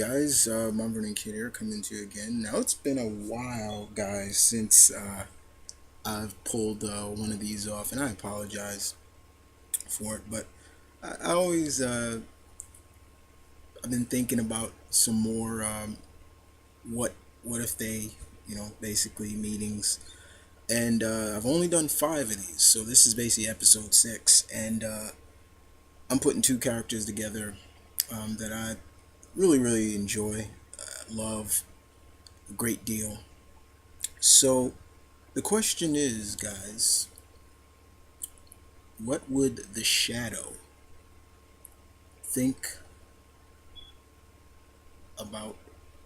guys, M.V.K here coming to you again. Now it's been a while, guys, since I've pulled one of these off, and I apologize for it. But I always I've been thinking about some more what what if they, basically meetings, and I've only done five of these, so this is basically episode six, and I'm putting two characters together that I really enjoy, love a great deal. So the question is, guys, what would the Shadow think about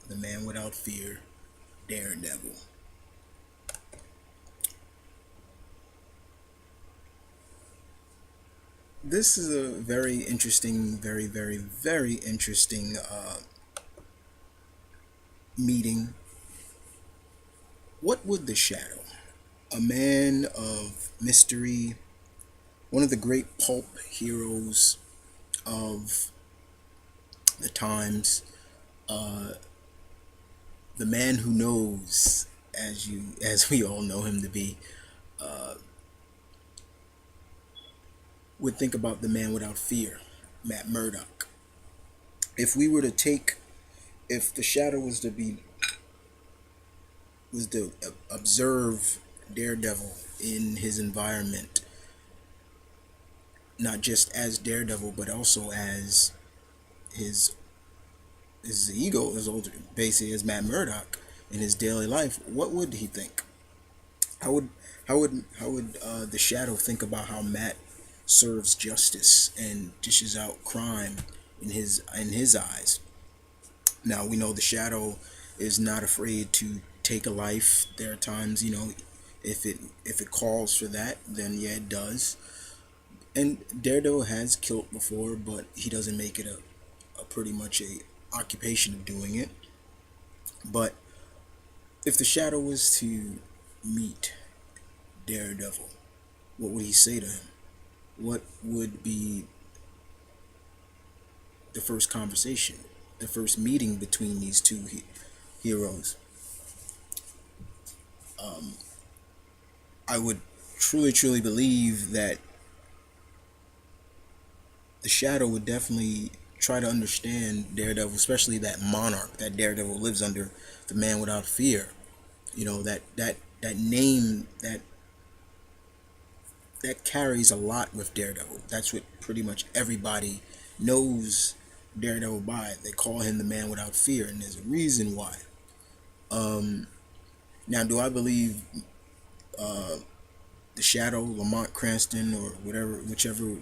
the man without fear, Daredevil? This is a very interesting, very interesting meeting. What would the Shadow, a man of mystery, one of the great pulp heroes of the times, uh, the man who knows, as we all know him to be, uh, would think about the man without fear, Matt Murdock. If we were to take, if the Shadow was to observe Daredevil in his environment, not just as Daredevil, but also as his his ego, his old, basically as Matt Murdock in his daily life, what would he think? How would how would the Shadow think about how Matt serves justice and dishes out crime in his eyes? Now we know the Shadow is not afraid to take a life. There are times, if it calls for that, then yeah, it does. And Daredevil has killed before, but he doesn't make it a pretty much a occupation of doing it. But if the Shadow was to meet Daredevil, what would he say to him? What would be the first conversation, the first meeting between these two heroes? Um, I would truly believe that the Shadow would definitely try to understand Daredevil, especially that monarch that Daredevil lives under, the man without fear. That name that carries a lot with Daredevil. That's what pretty much everybody knows Daredevil by. They call him the man without fear, and there's a reason why. Um, Now, do I believe uh, the Shadow, Lamont Cranston, or whichever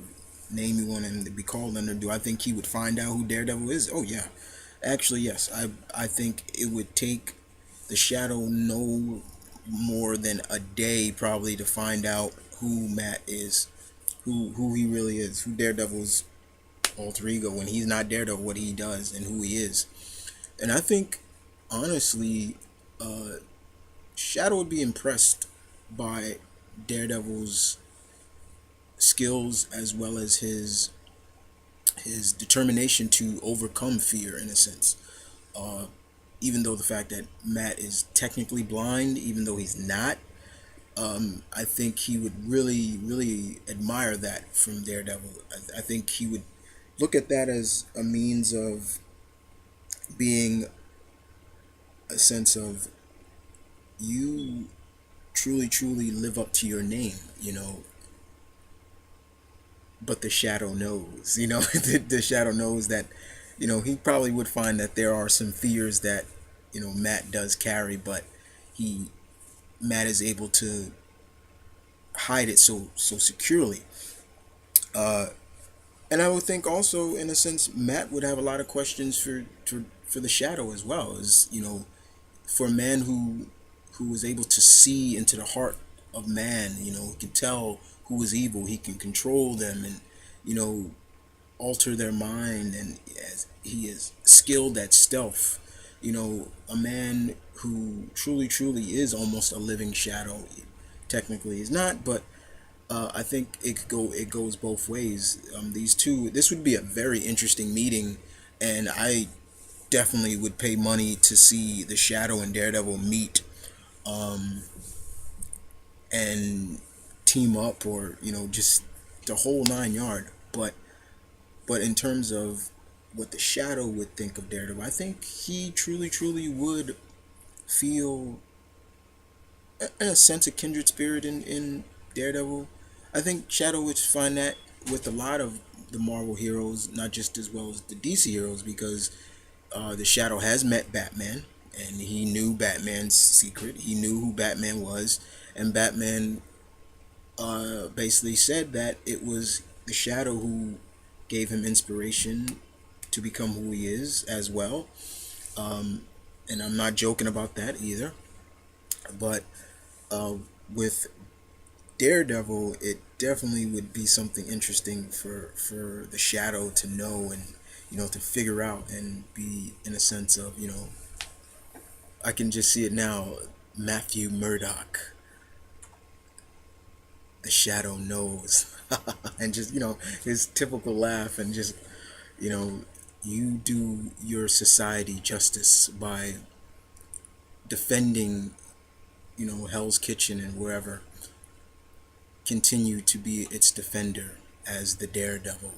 name you want him to be called under? Do I think he would find out who Daredevil is? Oh yeah, actually yes. I think it would take the Shadow no more than a day probably to find out who Matt is, who he really is, who Daredevil's alter ego when he's not Daredevil, what he does and who he is. And I think honestly, uh, Shadow would be impressed by Daredevil's skills as well as his determination to overcome fear in a sense. Uh, Even though the fact that Matt is technically blind, even though he's not, I think he would really admire that from Daredevil. I think he would look at that as a means of being a sense of you truly live up to your name, but the Shadow knows, the Shadow knows that, he probably would find that there are some fears that, Matt does carry, but he Matt is able to hide it so securely. Uh, and I would think also, in a sense, Matt would have a lot of questions for the Shadow as well, as for a man who is able to see into the heart of man. He can tell who is evil. He can control them and you know alter their mind, and as he is skilled at stealth. A man who truly is almost a living shadow. Technically, is not, but I think it goes both ways. This would be a very interesting meeting, and I definitely would pay money to see the Shadow and Daredevil meet, um, and team up, or just the whole 9 yard. But in terms of what the Shadow would think of Daredevil, I think he truly, truly would feel a sense of kindred spirit in Daredevil. I think Shadow would find that with a lot of the Marvel heroes, not just as well as the DC heroes, because the Shadow has met Batman, and he knew Batman's secret. He knew who Batman was, and Batman basically said that it was the Shadow who gave him inspiration to become who he is as well. Um, and I'm not joking about that either. But uh, with Daredevil, it definitely would be something interesting for the Shadow to know, and to figure out, and be in a sense of, I can just see it now. Matthew Murdock, the Shadow knows, and just his typical laugh, and just you know you do your society justice by defending Hell's Kitchen and wherever. Continue to be its defender as the Daredevil,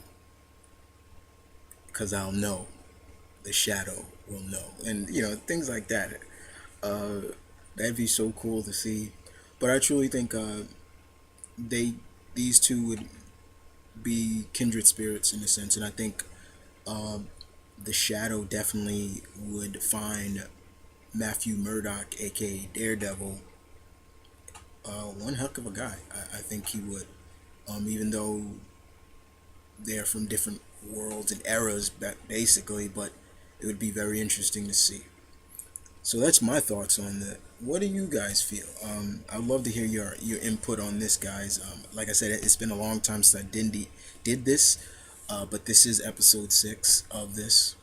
because I'll know, the Shadow will know, and things like that. Uh, that'd be so cool to see. But I truly think they these two would be kindred spirits in a sense, and I think the Shadow definitely would find Matthew Murdock, aka Daredevil, one heck of a guy. I think he would, even though they're from different worlds and eras, basically. But it would be very interesting to see. So that's my thoughts on that. What do you guys feel? I'd love to hear your input on this, guys. Like I said, it's been a long time since I did this, but this is episode 6 of this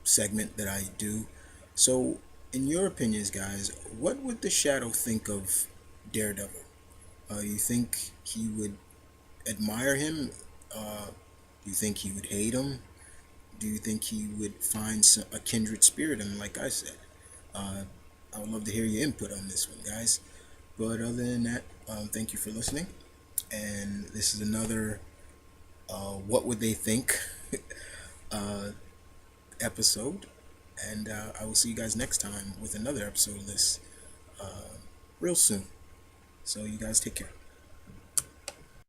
segment that I do. So, in your opinions, guys, what would the Shadow think of Daredevil? You think he would admire him? Do you think he would hate him? Do you think he would find a kindred spirit in him, like I said? Uh, I would love to hear your input on this one, guys. But other than that, thank you for listening. And this is another What Would They Think uh, episode. And I will see you guys next time with another episode of this real soon. So you guys take care.